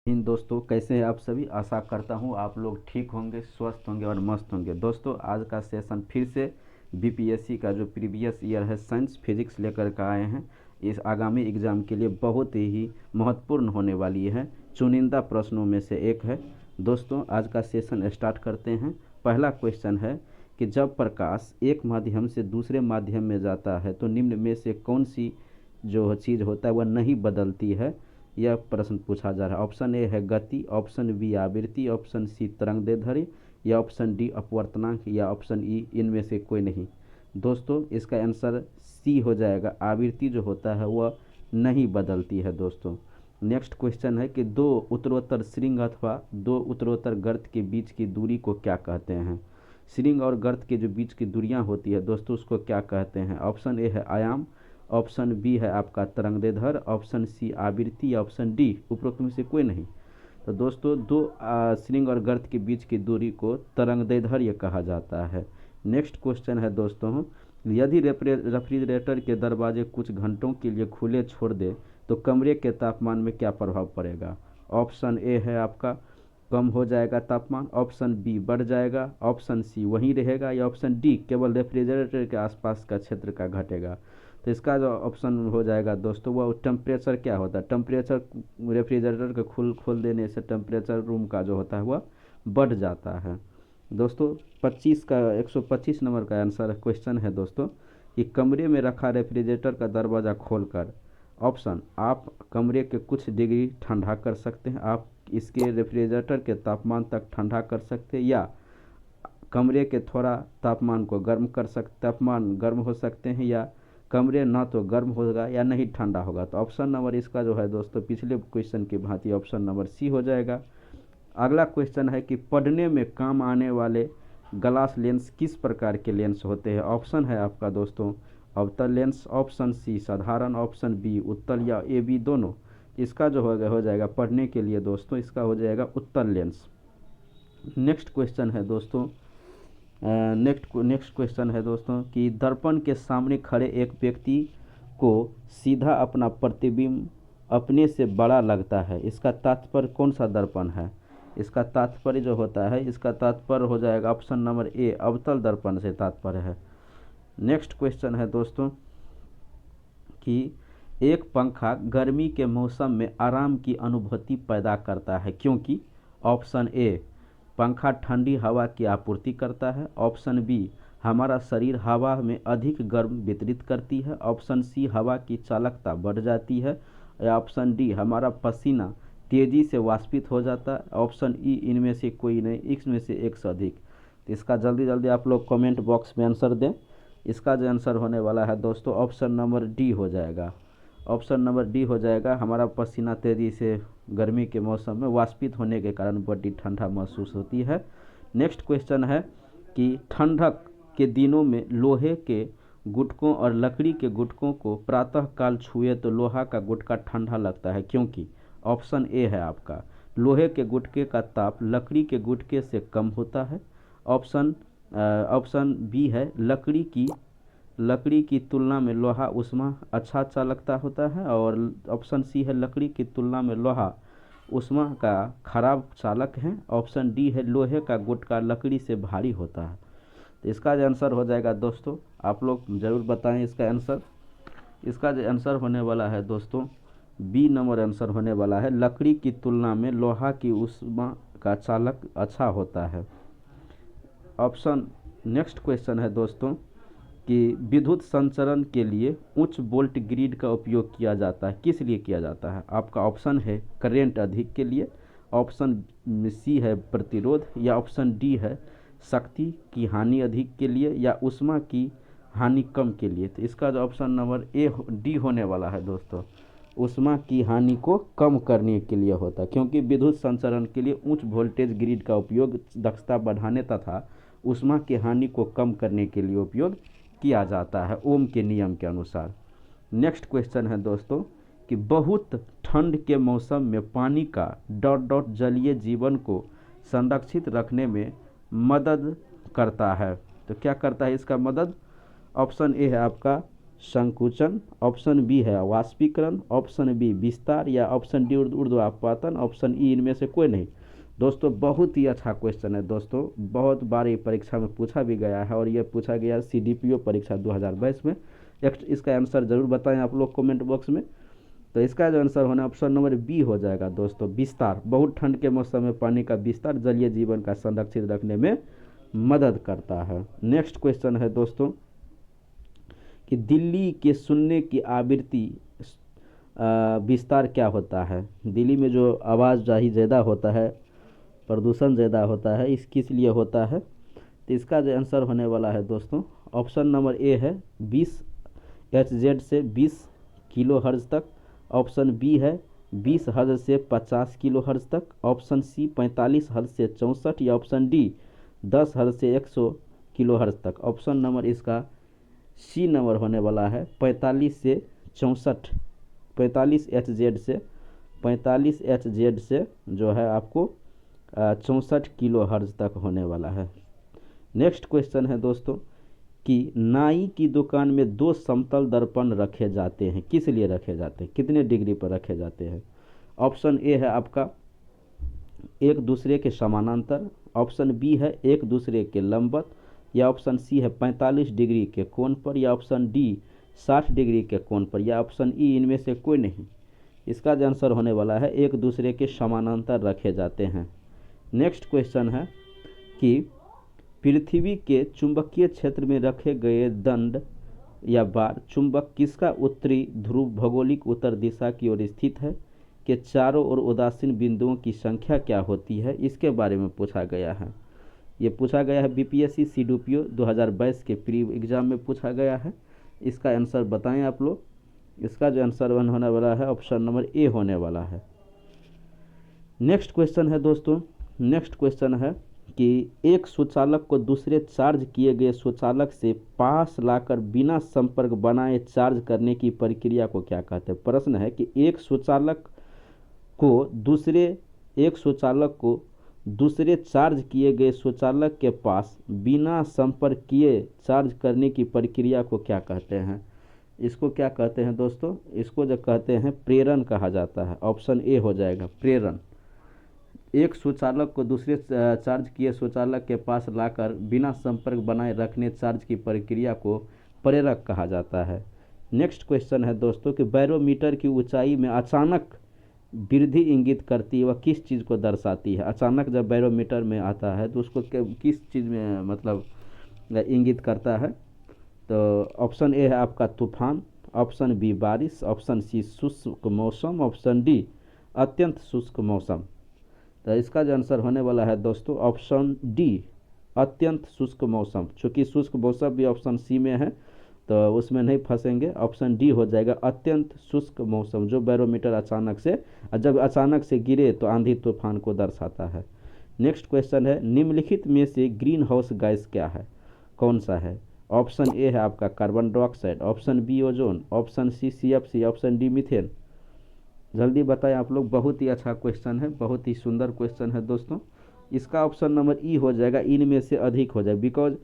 इन दोस्तों, कैसे हैं आप सभी। आशा करता हूं आप लोग ठीक होंगे, स्वस्थ होंगे और मस्त होंगे। दोस्तों, आज का सेशन फिर से बीपीएससी का जो प्रीवियस ईयर है साइंस फिजिक्स लेकर के आए हैं। इस आगामी एग्ज़ाम के लिए बहुत ही महत्वपूर्ण होने वाली है, चुनिंदा प्रश्नों में से एक है। दोस्तों, आज का सेशन स्टार्ट करते हैं। पहला क्वेश्चन है कि जब प्रकाश एक माध्यम से दूसरे माध्यम में जाता है तो निम्न में से कौन सी जो चीज़ होता है वह नहीं बदलती है। यह प्रश्न पूछा जा रहा है। ऑप्शन ए है गति, ऑप्शन बी आवृत्ति, ऑप्शन सी तरंगदैर्ध्य, या ऑप्शन डी अपवर्तनांक, या ऑप्शन ई इनमें से कोई नहीं। दोस्तों, इसका आंसर सी हो जाएगा। आवृत्ति जो होता है वह नहीं बदलती है। दोस्तों, नेक्स्ट क्वेश्चन है कि दो उत्तरोत्तर श्रृंग अथवा दो उत्तरोत्तर गर्त के बीच की दूरी को क्या कहते हैं। श्रृंग और गर्त के जो बीच की दूरियां होती है दोस्तों, उसको क्या कहते हैं। ऑप्शन ए है आयाम, ऑप्शन बी है आपका तरंगदैर्ध्य, ऑप्शन सी आवृत्ति, या ऑप्शन डी उपरोक्त में से कोई नहीं। तो दोस्तों, दो श्रृंग और गर्त के बीच की दूरी को तरंगदैर्ध्य कहा जाता है। नेक्स्ट क्वेश्चन है दोस्तों, यदि रेफ्रिजरेटर के दरवाजे कुछ घंटों के लिए खुले छोड़ दे तो कमरे के तापमान में क्या प्रभाव पड़ेगा। ऑप्शन ए है आपका कम हो जाएगा तापमान, ऑप्शन बी बढ़ जाएगा, ऑप्शन सी वहीं रहेगा, या ऑप्शन डी केवल रेफ्रिजरेटर के आसपास का क्षेत्र का घटेगा। तो इसका जो ऑप्शन हो जाएगा दोस्तों, वह टेम्परेचर क्या होता है। टेम्परेचर रेफ्रिजरेटर के खोल देने से टेम्परेचर रूम का जो होता है वह बढ़ जाता है। दोस्तों, 125 नंबर का आंसर क्वेश्चन है दोस्तों कि कमरे में रखा रेफ्रिजरेटर का दरवाज़ा खोलकर ऑप्शन आप कमरे के कुछ डिग्री ठंडा कर सकते हैं, आप इसके रेफ्रिजरेटर के तापमान तक ठंडा कर सकते हैं, या कमरे के थोड़ा तापमान गर्म हो सकते हैं, या कमरे ना तो गर्म होगा या नहीं ठंडा होगा। तो ऑप्शन नंबर इसका जो है दोस्तों पिछले क्वेश्चन की भांति ऑप्शन नंबर सी हो जाएगा। अगला क्वेश्चन है कि पढ़ने में काम आने वाले ग्लास लेंस किस प्रकार के लेंस होते हैं। ऑप्शन है आपका दोस्तों अवतल लेंस, ऑप्शन सी साधारण, ऑप्शन बी उत्तल, या ए बी दोनों। इसका जो हो जाएगा पढ़ने के लिए दोस्तों, इसका हो जाएगा उत्तल लेंस। नेक्स्ट क्वेश्चन है दोस्तों नेक्स्ट क्वेश्चन है दोस्तों कि दर्पण के सामने खड़े एक व्यक्ति को सीधा अपना प्रतिबिंब अपने से बड़ा लगता है, इसका तात्पर्य कौन सा दर्पण है। इसका तात्पर्य जो होता है, इसका तात्पर्य हो जाएगा ऑप्शन नंबर ए अवतल दर्पण से तात्पर्य है। नेक्स्ट क्वेश्चन है दोस्तों कि एक पंखा गर्मी के मौसम में आराम की अनुभूति पैदा करता है क्योंकि। ऑप्शन ए पंखा ठंडी हवा की आपूर्ति करता है, ऑप्शन बी हमारा शरीर हवा में अधिक गर्म वितरित करती है, ऑप्शन सी हवा की चालकता बढ़ जाती है, या ऑप्शन डी हमारा पसीना तेजी से वाष्पित हो जाता है, ऑप्शन ई इनमें से कोई नहीं, इसमें से एक से अधिक। तो इसका जल्दी जल्दी आप लोग कमेंट बॉक्स में आंसर दें। इसका जो आंसर होने वाला है दोस्तों ऑप्शन नंबर डी हो जाएगा। ऑप्शन नंबर डी हो जाएगा, हमारा पसीना तेज़ी से गर्मी के मौसम में वाष्पित होने के कारण बॉडी ठंडा महसूस होती है। नेक्स्ट क्वेश्चन है कि ठंडक के दिनों में लोहे के गुटकों और लकड़ी के गुटकों को प्रातः काल छुए तो लोहा का गुटका ठंडा लगता है क्योंकि। ऑप्शन ए है आपका लोहे के गुटके का ताप लकड़ी के गुटके से कम होता है, ऑप्शन बी है लकड़ी की तुलना में लोहा ऊष्मा अच्छा चालकता होता है, और ऑप्शन सी है लकड़ी की तुलना में लोहा ऊष्मा का खराब चालक है, ऑप्शन डी है लोहे का गुटका लकड़ी से भारी होता है। तो इसका जो आंसर हो जाएगा दोस्तों, आप लोग ज़रूर बताएं इसका आंसर। इसका जो आंसर होने वाला है दोस्तों बी नंबर आंसर होने वाला है, लकड़ी की तुलना में लोहा की ऊष्मा का चालक अच्छा होता है। ऑप्शन नेक्स्ट क्वेश्चन है दोस्तों कि विद्युत संचरण के लिए उच्च वोल्ट ग्रिड का उपयोग किया जाता है, किस लिए किया जाता है। आपका ऑप्शन है करंट अधिक के लिए, ऑप्शन सी है प्रतिरोध, या ऑप्शन डी है शक्ति की हानि अधिक के लिए, या ऊष्मा की हानि कम के लिए। तो इसका जो ऑप्शन नंबर ए डी होने वाला है दोस्तों, ऊष्मा की हानि को कम करने के लिए होता है क्योंकि विद्युत संचरण के लिए उच्च वोल्टेज ग्रिड का उपयोग दक्षता बढ़ाने तथा ऊष्मा की हानि को कम करने के लिए उपयोग किया जाता है ओम के नियम के अनुसार। नेक्स्ट क्वेश्चन है दोस्तों कि बहुत ठंड के मौसम में पानी का जलीय जीवन को संरक्षित रखने में मदद करता है। तो क्या करता है इसका मदद। ऑप्शन ए है आपका संकुचन, ऑप्शन बी है वाष्पीकरण, ऑप्शन बी विस्तार, या ऑप्शन डी ऊर्ध्वापातन, ऑप्शन ई इनमें से कोई नहीं। दोस्तों बहुत ही अच्छा क्वेश्चन है दोस्तों, बहुत बार ये परीक्षा में पूछा भी गया है और ये पूछा गया CDPO परीक्षा 2022 में। इसका आंसर जरूर बताएं आप लोग कमेंट बॉक्स में। तो इसका जो आंसर होना ऑप्शन नंबर बी हो जाएगा दोस्तों, विस्तार। बहुत ठंड के मौसम में पानी का विस्तार जलीय जीवन का संरक्षित रखने में मदद करता है। नेक्स्ट क्वेश्चन है दोस्तों कि दिल्ली के सुनने की आवृत्ति विस्तार क्या होता है। दिल्ली में जो आवाज़ ज़्यादा होता है, प्रदूषण ज़्यादा होता है, इस किस लिए होता है। तो इसका जो आंसर होने वाला है दोस्तों, ऑप्शन नंबर ए है 20 Hz से 20 किलोहर्ट्ज़ तक, ऑप्शन बी है 20 हर्ट्ज़ से 50 किलोहर्ट्ज़ तक, ऑप्शन सी 45 हर्ट्ज़ से 64, या ऑप्शन डी 10 हर्ट्ज़ से 100 किलोहर्ट्ज़ तक। ऑप्शन नंबर इसका सी नंबर होने वाला है 45 से 64, 45 Hz से जो है आपको 64 किलोहर्ट्ज़ तक होने वाला है। नेक्स्ट क्वेश्चन है दोस्तों कि नाई की दुकान में 2 समतल दर्पण रखे जाते हैं, किस लिए रखे जाते हैं, कितने डिग्री पर रखे जाते हैं। ऑप्शन ए है आपका एक दूसरे के समानांतर, ऑप्शन बी है एक दूसरे के लंबवत, या ऑप्शन सी है 45 डिग्री के कोण पर, या ऑप्शन डी 60 डिग्री के कोण पर, या ऑप्शन ई इनमें से कोई नहीं। इसका जो आंसर होने वाला है एक दूसरे के समानांतर रखे जाते हैं। नेक्स्ट क्वेश्चन है कि पृथ्वी के चुंबकीय क्षेत्र में रखे गए दंड या बार चुंबक किसका उत्तरी ध्रुव भौगोलिक उत्तर दिशा की ओर स्थित है, के चारों ओर उदासीन बिंदुओं की संख्या क्या होती है, इसके बारे में पूछा गया है। ये पूछा गया है BPSC CDPO 2022 के प्री एग्जाम में पूछा गया है। इसका आंसर बताएं आप लोग। इसका जो आंसर होने वाला है ऑप्शन नंबर ए होने वाला है। नेक्स्ट क्वेश्चन है दोस्तों, नेक्स्ट क्वेश्चन है कि एक स्वचालक को दूसरे चार्ज किए गए स्वचालक से पास लाकर बिना संपर्क बनाए चार्ज करने की प्रक्रिया को क्या कहते हैं। प्रश्न है कि एक स्वचालक को दूसरे चार्ज किए गए स्वचालक के पास बिना संपर्क किए चार्ज करने की प्रक्रिया को क्या कहते हैं। इसको क्या कहते हैं दोस्तों, इसको जो कहते हैं प्रेरण कहा जाता है। ऑप्शन ए हो जाएगा प्रेरण। एक स्वचालक को दूसरे चार्ज किए स्वचालक के पास लाकर बिना संपर्क बनाए रखने चार्ज की प्रक्रिया को प्रेरक कहा जाता है। नेक्स्ट क्वेश्चन है दोस्तों कि बैरोमीटर की ऊंचाई में अचानक वृद्धि इंगित करती है, वह किस चीज़ को दर्शाती है। अचानक जब बैरोमीटर में आता है तो उसको किस चीज़ में मतलब इंगित करता है। तो ऑप्शन ए है आपका तूफान, ऑप्शन बी बारिश, ऑप्शन सी शुष्क मौसम, ऑप्शन डी अत्यंत शुष्क मौसम। तो इसका जो आंसर होने वाला है दोस्तों ऑप्शन डी अत्यंत शुष्क मौसम। चूँकि शुष्क मौसम भी ऑप्शन सी में है तो उसमें नहीं फंसेंगे, ऑप्शन डी हो जाएगा अत्यंत शुष्क मौसम, जो बैरोमीटर अचानक से जब अचानक से गिरे तो आंधी तूफान को दर्शाता है। नेक्स्ट क्वेश्चन है निम्नलिखित में से ग्रीन हाउस गैस क्या है, कौन सा है। ऑप्शन ए है आपका carbon dioxide, option B ozone, option C CFC, option D methane. जल्दी बताएं आप लोग। बहुत ही अच्छा क्वेश्चन है, बहुत ही सुंदर क्वेश्चन है दोस्तों। इसका ऑप्शन नंबर ई हो जाएगा, इनमें से अधिक हो जाए। बिकॉज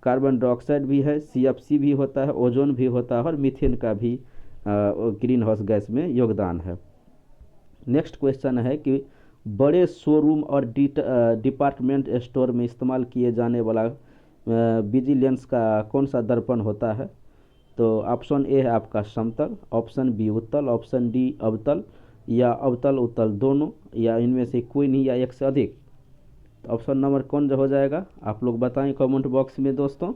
कार्बन डाइऑक्साइड भी है, CFC भी होता है, ओजोन भी होता है और मीथेन का भी ग्रीन हाउस गैस में योगदान है। नेक्स्ट क्वेश्चन है कि बड़े शोरूम और डिपार्टमेंट स्टोर में इस्तेमाल किए जाने वाला विजिलेंस का कौन सा दर्पण होता है। तो ऑप्शन ए है आपका समतल, ऑप्शन बी उत्तल, ऑप्शन डी अवतल, या अवतल उत्तल दोनों, या इनमें से कोई नहीं, या एक से अधिक। तो ऑप्शन नंबर कौन जो हो जाएगा आप लोग बताएं कमेंट बॉक्स में दोस्तों।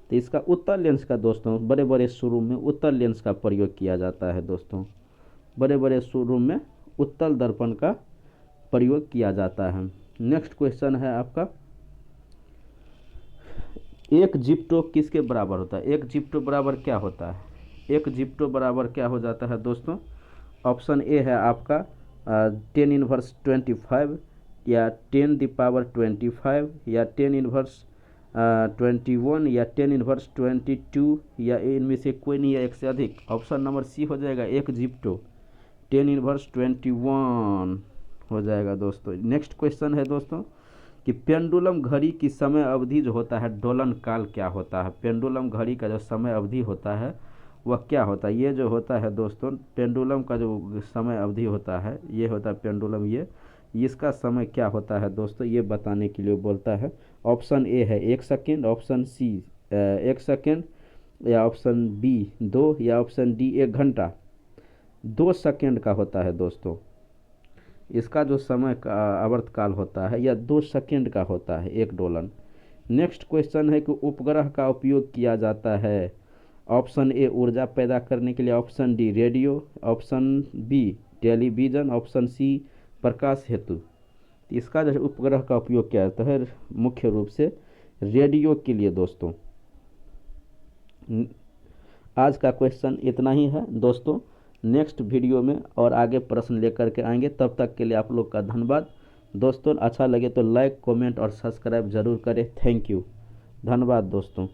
तो इसका उत्तल लेंस का दोस्तों बड़े बड़े शोरूम में उत्तल लेंस का प्रयोग किया जाता है दोस्तों। बड़े बड़े शोरूम में उत्तल दर्पण का प्रयोग किया जाता है। नेक्स्ट क्वेश्चन है आपका एक जिप्टो किसके बराबर होता है। एक जिप्टो बराबर क्या होता है, एक जिप्टो बराबर क्या हो जाता है दोस्तों। ऑप्शन ए है आपका 10^25, या 10^25, या 10^21, या 10^22, या इनमें से कोई नहीं, या एक से अधिक। ऑप्शन नंबर सी हो जाएगा एक जिप्टो 10^21 हो जाएगा दोस्तों। नेक्स्ट क्वेश्चन है दोस्तों कि पेंडुलम घड़ी की समय अवधि जो होता है दोलन काल क्या होता है। पेंडुलम घड़ी का जो समय अवधि होता है वह क्या होता है? ये जो होता है दोस्तों, पेंडुलम का जो समय अवधि होता है, ये होता है पेंडुलम। ये इसका समय क्या होता है दोस्तों, ये बताने के लिए बोलता है। ऑप्शन ए है 1 सेकेंड, ऑप्शन सी 1 सेकेंड, या ऑप्शन बी 2, या ऑप्शन डी 1 घंटा। 2 सेकेंड का होता है दोस्तों इसका जो समय का आवर्तकाल होता है, या 2 सेकेंड का होता है एक डोलन। नेक्स्ट क्वेश्चन है कि उपग्रह का उपयोग किया जाता है। ऑप्शन ए ऊर्जा पैदा करने के लिए, option D radio, option B television, option C प्रकाश हेतु। तो इसका जो उपग्रह का उपयोग किया जाता है मुख्य रूप से रेडियो के लिए दोस्तों। आज का क्वेश्चन इतना ही है दोस्तों। नेक्स्ट वीडियो में और आगे प्रश्न लेकर के आएंगे। तब तक के लिए आप लोग का धन्यवाद दोस्तों। अच्छा लगे तो लाइक, कमेंट और सब्सक्राइब जरूर करें। थैंक यू, धन्यवाद दोस्तों।